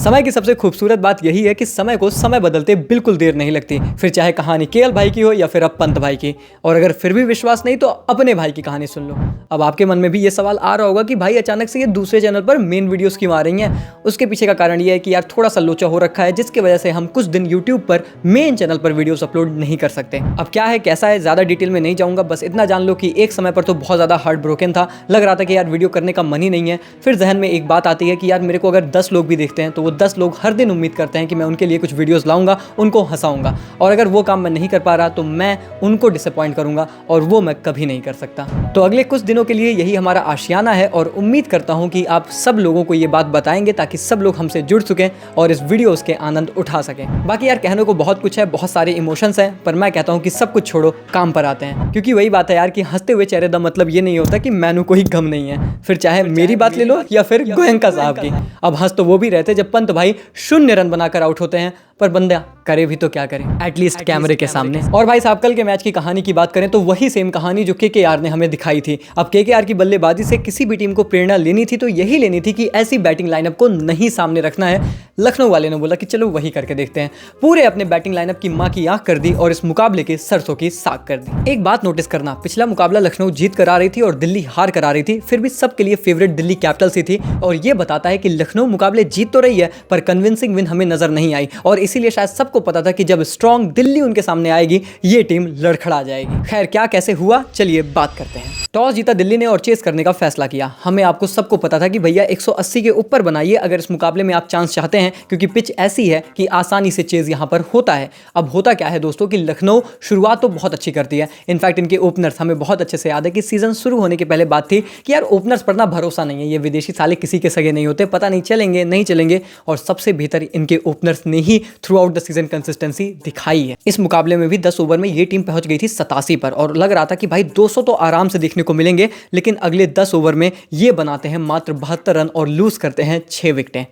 समय की सबसे खूबसूरत बात यही है कि समय को समय बदलते बिल्कुल देर नहीं लगती, फिर चाहे कहानी केएल भाई की हो या फिर अब पंत भाई की। और अगर फिर भी विश्वास नहीं तो अपने भाई की कहानी सुन लो। अब आपके मन में भी ये सवाल आ रहा होगा कि भाई अचानक से ये दूसरे चैनल पर मेन वीडियोस क्यों आ रही हैं। उसके पीछे का कारण ये है कि यार थोड़ा सा लोचा हो रखा है, जिसकी वजह से हम कुछ दिन यूट्यूब पर मेन चैनल पर वीडियोस अपलोड नहीं कर सकते। अब क्या है कैसा है ज़्यादा डिटेल में नहीं जाऊँगा, बस इतना जान लो कि एक समय पर तो बहुत ज़्यादा हार्ट ब्रोकन था, लग रहा था कि यार वीडियो करने का मन ही नहीं है। फिर जहन में एक बात आती है कि यार मेरे को अगर 10 लोग भी देखते हैं तो वो 10 लोग हर दिन उम्मीद करते हैं कि मैं उनके लिए कुछ वीडियोस लाऊंगा, उनको हंसाऊंगा, और अगर वो काम मैं नहीं कर पा रहा तो मैं उनको डिसअपॉइंट करूंगा, और वो मैं कभी नहीं कर सकता। तो अगले कुछ दिनों के लिए यही हमारा आशियाना है और उम्मीद करता हूं कि आप सब लोगों को ये बात बताएंगे ताकि सब लोग हमसे जुड़ सकें और इस वीडियोस के आनंद उठा सकें। बाकी यार कहने को बहुत कुछ है, बहुत सारे इमोशंस हैं, पर मैं कहता हूं कि सब कुछ छोड़ो, काम पर आते हैं। क्योंकि वही बात है यार कि हंसते हुए चेहरे का मतलब ये नहीं होता कि मैनू कोई गम नहीं है। फिर चाहे मेरी बात ले लो या फिर गोयंका साहब की। अब हंस तो वो भी रहते जब पंत भाई 0 रन बनाकर आउट होते हैं, पर बंदा करे भी तो क्या करें, एटलीस्ट कैमरे के सामने। और भाई साहब कल के मैच की कहानी की बात करें तो वही सेम कहानी जो केकेआर ने हमें दिखाई थी। अब केकेआर की बल्लेबाजी से किसी भी टीम को प्रेरणा लेनी थी तो यही लेनी थी कि ऐसी बैटिंग लाइनअप को नहीं सामने रखना है। लखनऊ वाले ने बोला कि चलो वही करके देखते हैं, पूरे अपने बैटिंग लाइनअप की मां की आंख कर दी और इस मुकाबले के सरसों की साग कर दी। एक बात नोटिस करना, पिछला मुकाबला लखनऊ जीत कर आ रही थी और दिल्ली हार कर आ रही थी, फिर भी सबके लिए फेवरेट दिल्ली कैपिटल्स ही थी। और ये बताता है कि लखनऊ मुकाबले जीत तो रही है पर कन्विंसिंग विन हमें नजर नहीं आई, और इसीलिए शायद सबको पता था कि जब स्ट्रॉन्ग दिल्ली उनके सामने आएगी ये टीम लड़खड़ा जाएगी। खैर क्या कैसे हुआ, चलिए बात करते हैं। टॉस जीता दिल्ली ने और चेस करने का फैसला किया। हमें आपको सबको पता था कि भैया 180 के ऊपर बनाइए अगर इस मुकाबले में आप चांस चाहते हैं, क्योंकि पिच ऐसी है कि आसानी से चेज यहां पर होता है। अब होता क्या है दोस्तों कि लखनऊ शुरुआत तो बहुत अच्छी करती है। इनफैक्ट इनके ओपनर्स हमें बहुत अच्छे से याद है कि सीजन शुरू होने के पहले बात थी कि यार ओपनर्स पर ना भरोसा नहीं है, ये विदेशी साले किसी के सगे नहीं होते, पता नहीं चलेंगे नहीं चलेंगे। और सबसे बेहतर इनके ओपनर्स ने ही throughout the season consistency दिखाई है। इस मुकाबले में भी 10 ओवर में ये टीम पहुंच गई थी 87 पर और लग रहा था कि भाई 200 तो आराम से देखने को मिलेंगे, लेकिन अगले 10 ओवर में ये बनाते हैं मात्र 72 रन और लूज करते हैं 6 विकेटें।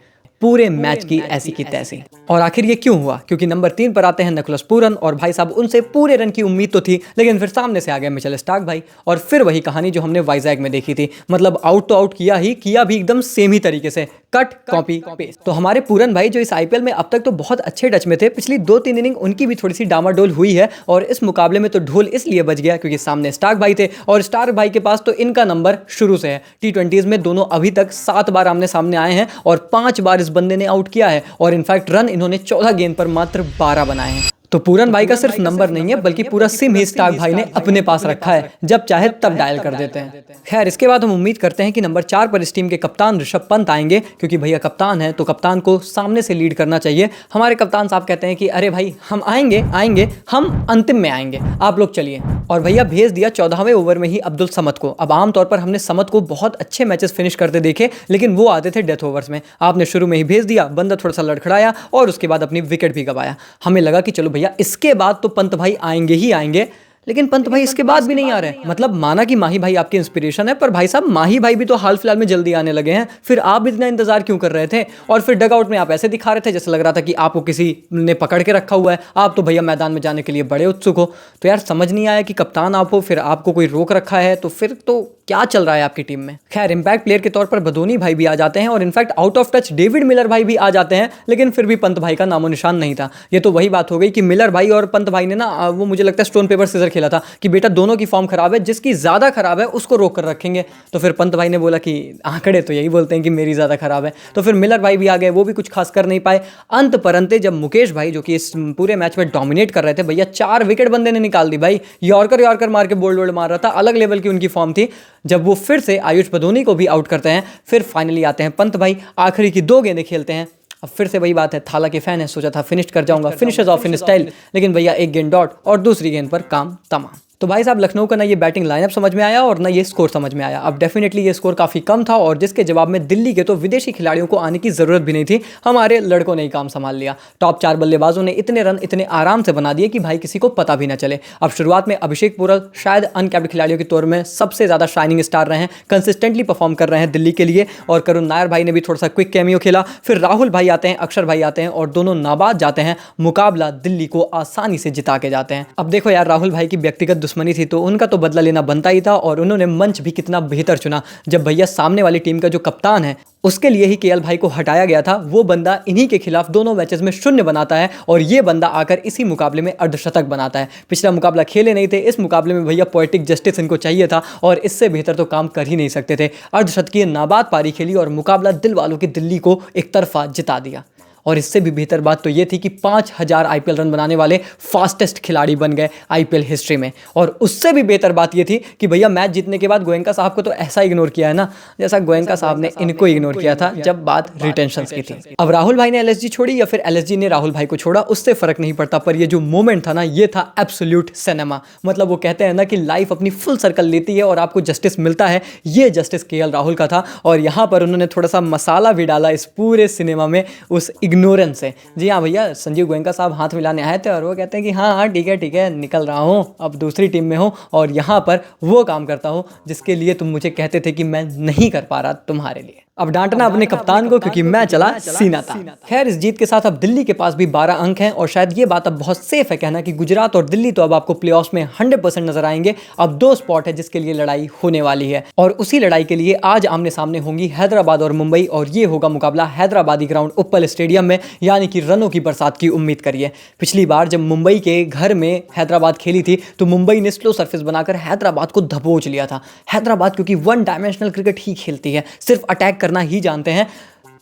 पूरे मैच की ऐसी की तैसी। और आखिर ये क्यों हुआ? क्योंकि नंबर 3 पर आते हैं निकोलस पूरन, और भाई साहब उनसे पूरे रन की उम्मीद तो थी, लेकिन फिर सामने से आ गया मिचेल स्टार्क भाई, और फिर वही कहानी जो हमने वाइजैक में देखी थी। मतलब आउट तो आउट किया भी एकदम सेम ही तरीके से, कट कॉपी पेस्ट। तो हमारे पूरन भाई जो इस आईपीएल में अब तक तो बहुत अच्छे टच में थे, पिछली 2-3 इनिंग उनकी भी थोड़ी सी डामाडोल हुई है, और इस मुकाबले में तो ढोल इसलिए बज गया क्योंकि सामने स्टार्क भाई थे, और स्टार्क भाई के पास तो इनका नंबर शुरू से है। T20s में दोनों अभी तक 7 बार आमने सामने आए हैं और 5 बार इस बंदे ने आउट किया है, और इनफैक्ट रन इन्होंने 14 गेंद पर मात्र 12 बनाए हैं। तो पूरन भाई का सिर्फ नंबर नहीं है बल्कि पूरा सिम ही स्टार्क भाई ने अपने पास रखा है, जब चाहे तब डायल कर देते हैं। खैर इसके बाद हम उम्मीद करते हैं कि नंबर 4 पर इस टीम के कप्तान ऋषभ पंत आएंगे, क्योंकि भैया कप्तान है तो कप्तान को सामने से लीड करना चाहिए। हमारे कप्तान साहब कहते हैं कि अरे भाई हम आएंगे, हम अंतिम में आएंगे, आप लोग चलिए। और भैया भेज दिया 14वें ओवर में ही अब्दुल समद को। अब आमतौर पर हमने समद को बहुत अच्छे मैचेस फिनिश करते देखे, लेकिन वो आते थे डेथ ओवर्स में। आपने शुरू में ही भेज दिया, बंदा थोड़ा सा लड़खड़ाया और उसके बाद अपनी विकेट भी गवाया। हमें लगा कि चलो भैया इसके बाद तो पंत भाई आएंगे ही आएंगे, लेकिन पंत भाई इसके बाद भी नहीं आ रहे। मतलब माना कि माही भाई आपकी इंस्पिरेशन है, पर भाई साहब माही भाई भी तो हाल फिलहाल में जल्दी आने लगे हैं, फिर आप इतना इंतजार क्यों कर रहे थे? और फिर डगआउट में आप ऐसे दिखा रहे थे जैसे लग रहा था कि आपको किसी ने पकड़ के रखा हुआ है, आप तो भैया मैदान में जाने के लिए बड़े उत्सुक हो। तो यार समझ नहीं आया कि कप्तान आप हो, फिर आपको कोई रोक रखा है, तो फिर तो क्या चल रहा है आपकी टीम में? खैर इंपैक्ट प्लेयर के तौर पर बदोनी भाई भी आ जाते हैं, और in fact out of touch David Miller भाई भी आ जाते हैं, लेकिन फिर भी पंत भाई का नामो निशान नहीं था। ये तो वही बात हो गई कि मिलर भाई और पंत भाई ने ना वो मुझे लगता है स्टोन पेपर सीजर खेला था कि बेटा दोनों की फॉर्म खराब है, जिसकी ज्यादा खराब है उसको रोक कर रखेंगे। तो फिर पंत भाई ने बोला कि आंकड़े तो यही बोलते हैं कि मेरी ज्यादा खराब है, तो फिर मिलर भाई भी आ गए, वो भी कुछ खास कर नहीं पाए। अंत परंते जब मुकेश भाई जो कि इस पूरे मैच में डोमिनेट कर रहे थे, भैया 4 विकेट बंदे ने निकाल दी भाई, यॉर्कर मार के बोल्ड मार रहा था, अलग लेवल की उनकी फॉर्म थी। जब वो फिर से आयुष बदोनी को भी आउट करते हैं, फिर फाइनली आते हैं पंत भाई, आखिरी की 2 गेंदें खेलते हैं। अब फिर से वही बात है, थाला के फैन है, सोचा था फिनिश कर जाऊंगा, फिनिशर्स ऑफ इन स्टाइल, लेकिन भैया 1 गेंद डॉट और दूसरी गेंद पर काम तमाम। तो भाई साहब लखनऊ का ना ये बैटिंग लाइनअप समझ में आया और ना ये स्कोर समझ में आया। अब डेफिनेटली ये स्कोर काफ़ी कम था, और जिसके जवाब में दिल्ली के तो विदेशी खिलाड़ियों को आने की ज़रूरत भी नहीं थी, हमारे लड़कों ने ही काम संभाल लिया। टॉप 4 बल्लेबाजों ने इतने रन इतने आराम से बना दिए कि भाई किसी को पता भी ना चले। अब शुरुआत में अभिषेक पुरल शायद अनकैप्ड खिलाड़ियों के तौर में सबसे ज़्यादा शाइनिंग स्टार रहे हैं, कंसिस्टेंटली परफॉर्म कर रहे हैं दिल्ली के लिए, और करुण नायर भाई ने भी थोड़ा सा क्विक कैमियो खेला। फिर राहुल भाई आते हैं, अक्षर भाई आते हैं, और दोनों नाबाद जाते हैं, मुकाबला दिल्ली को आसानी से जिता के जाते हैं। अब देखो यार राहुल भाई की व्यक्तिगत दुश्मनी थी तो उनका तो बदला लेना बनता ही था, और उन्होंने मंच भी कितना बेहतर चुना जब भैया सामने वाली टीम का जो कप्तान है उसके लिए ही केएल भाई को हटाया गया था। वो बंदा इन्हीं के खिलाफ दोनों मैचेस में शून्य बनाता है और ये बंदा आकर इसी मुकाबले में अर्धशतक बनाता है। पिछला मुकाबला खेले नहीं थे, इस मुकाबले में भैया पोएटिक जस्टिस इनको चाहिए था और इससे बेहतर तो काम कर ही नहीं सकते थे। अर्धशतकीय नाबाद पारी खेली और मुकाबला दिल वालों की दिल्ली को एक तरफा जिता दिया। और इससे भी बेहतर बात तो ये थी कि 5000 आईपीएल रन बनाने वाले फास्टेस्ट खिलाड़ी बन गए आईपीएल हिस्ट्री में। और उससे भी बेहतर बात ये थी कि भैया मैच जीतने के बाद गोयनका साहब को तो ऐसा इग्नोर किया है ना, जैसा गोयनका साहब ने इनको इग्नोर किया था जब बात रिटेंशंस की थी। अब राहुल भाई ने एलएसजी छोड़ी या फिर एलएसजी ने राहुल भाई को छोड़ा, उससे फर्क नहीं पड़ता, पर ये जो मोमेंट था ना, ये था एब्सोल्यूट सिनेमा। मतलब वो कहते हैं ना कि लाइफ अपनी फुल सर्कल लेती है और आपको जस्टिस मिलता है, ये जस्टिस केएल राहुल का था। और यहाँ पर उन्होंने थोड़ा सा मसाला भी डाला इस पूरे सिनेमा में, उस इग्नोरेंस से। जी हाँ भैया, संजीव गोयनका साहब हाथ मिलाने आए थे और वो कहते हैं कि हाँ हाँ ठीक है निकल रहा हूँ, अब दूसरी टीम में हूँ और यहाँ पर वो काम करता हूँ जिसके लिए तुम मुझे कहते थे कि मैं नहीं कर पा रहा तुम्हारे लिए। अब डांटना अपने कप्तान को क्योंकि मैं चला सीना था। खैर इस जीत के साथ अब दिल्ली के पास भी 12 अंक हैं और शायद ये बात अब बहुत सेफ है कहना कि गुजरात और दिल्ली तो अब आपको प्लेऑफ्स में 100% नजर आएंगे। अब 2 स्पॉट है जिसके लिए लड़ाई होने वाली है और उसी लड़ाई के लिए आज आमने सामने होंगी हैदराबाद और मुंबई, और ये होगा मुकाबला हैदराबादी ग्राउंड उप्पल स्टेडियम में, यानी कि रनों की बरसात की उम्मीद करिए। पिछली बार जब मुंबई के घर में हैदराबाद खेली थी तो मुंबई ने स्लो सरफेस बनाकर हैदराबाद को दबोच लिया था। हैदराबाद क्योंकि 1 डायमेंशनल क्रिकेट ही खेलती है, सिर्फ अटैक करना ही जानते हैं,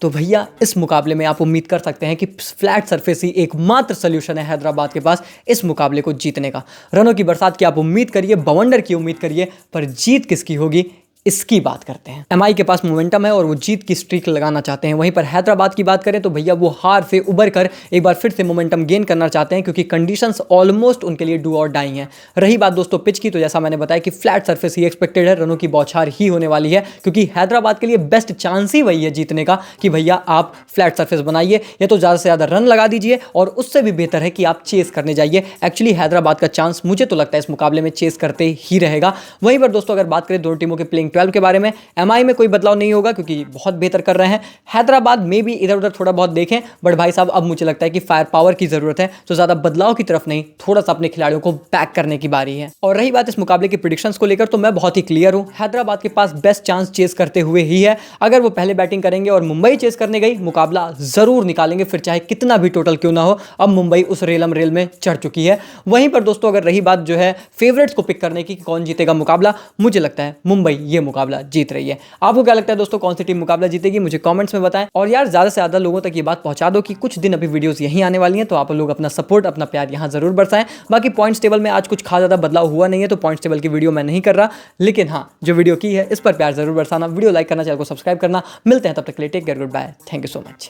तो भैया इस मुकाबले में आप उम्मीद कर सकते हैं कि फ्लैट सरफेस ही एकमात्र सॉल्यूशन है हैदराबाद के पास इस मुकाबले को जीतने का। रनों की बरसात की आप उम्मीद करिए, बवंडर की उम्मीद करिए, पर जीत किसकी होगी इसकी बात करते हैं। एमआई के पास मोमेंटम है और वो जीत की स्ट्रीक लगाना चाहते हैं। वहीं पर हैदराबाद की बात करें तो भैया वो हार से उबर कर एक बार फिर से मोमेंटम गेन करना चाहते हैं क्योंकि कंडीशंस ऑलमोस्ट उनके लिए डू और डाई हैं। रही बात दोस्तों पिच की, तो जैसा मैंने बताया कि फ्लैट सरफेस ही एक्सपेक्टेड है, रनों की बौछार ही होने वाली है क्योंकि हैदराबाद के लिए बेस्ट चांस ही वही है जीतने का कि भैया आप फ्लैट सरफेस बनाइए या तो ज़्यादा से ज़्यादा रन लगा दीजिए, और उससे भी बेहतर है कि आप चेस करने जाइए। एक्चुअली हैदराबाद का चांस मुझे तो लगता है इस मुकाबले में चेस करते ही रहेगा। वहीं पर दोस्तों अगर बात करें दोनों टीमों के प्लेइंग 12 के बारे में, एमआई में कोई बदलाव नहीं होगा क्योंकि बहुत बेहतर कर रहे हैं। हैदराबाद में भी इधर उधर थोड़ा बहुत देखें, बट भाई साहब अब मुझे लगता है कि फायर पावर की जरूरत है, तो ज्यादा बदलाव की तरफ नहीं, थोड़ा सा अपने खिलाड़ियों को बैक करने की बारी है। और रही बात इस मुकाबले की प्रेडिक्शंस को लेकर, तो मैं बहुत ही क्लियर हूं, हैदराबाद के पास बेस्ट चांस चेस करते हुए ही है। अगर वो पहले बैटिंग करेंगे और मुंबई चेस करने गई, मुकाबला जरूर निकालेंगे, फिर चाहे कितना भी टोटल क्यों ना हो। अब मुंबई उस रेलम रेल में चढ़ चुकी है। वहीं पर दोस्तों अगर रही बात जो है फेवरेट्स को पिक करने की, कौन जीतेगा मुकाबला, मुझे लगता है मुंबई ये मुकाबला जीत रही है। आपको क्या लगता है दोस्तों, कौन सी टीम मुकाबला जीतेगी, मुझे कमेंट्स में बताएं। और यार ज्यादा से ज्यादा लोगों तक ये बात पहुंचा दो कि कुछ दिन अभी वीडियोस यहीं आने वाली हैं, तो आप लोग अपना सपोर्ट अपना प्यार यहां जरूर बरसाएं। बाकी पॉइंट्स टेबल में आज कुछ खास ज्यादा बदलाव हुआ नहीं है, तो पॉइंट्स टेबल की वीडियो मैं नहीं कर रहा, लेकिन हाँ जो वीडियो की है इस पर प्यार जरूर बरसाना, वीडियो लाइक करना, चैनल को सब्सक्राइब करना। मिलते हैं तब तक के लिए, take care, good bye, thank you so much.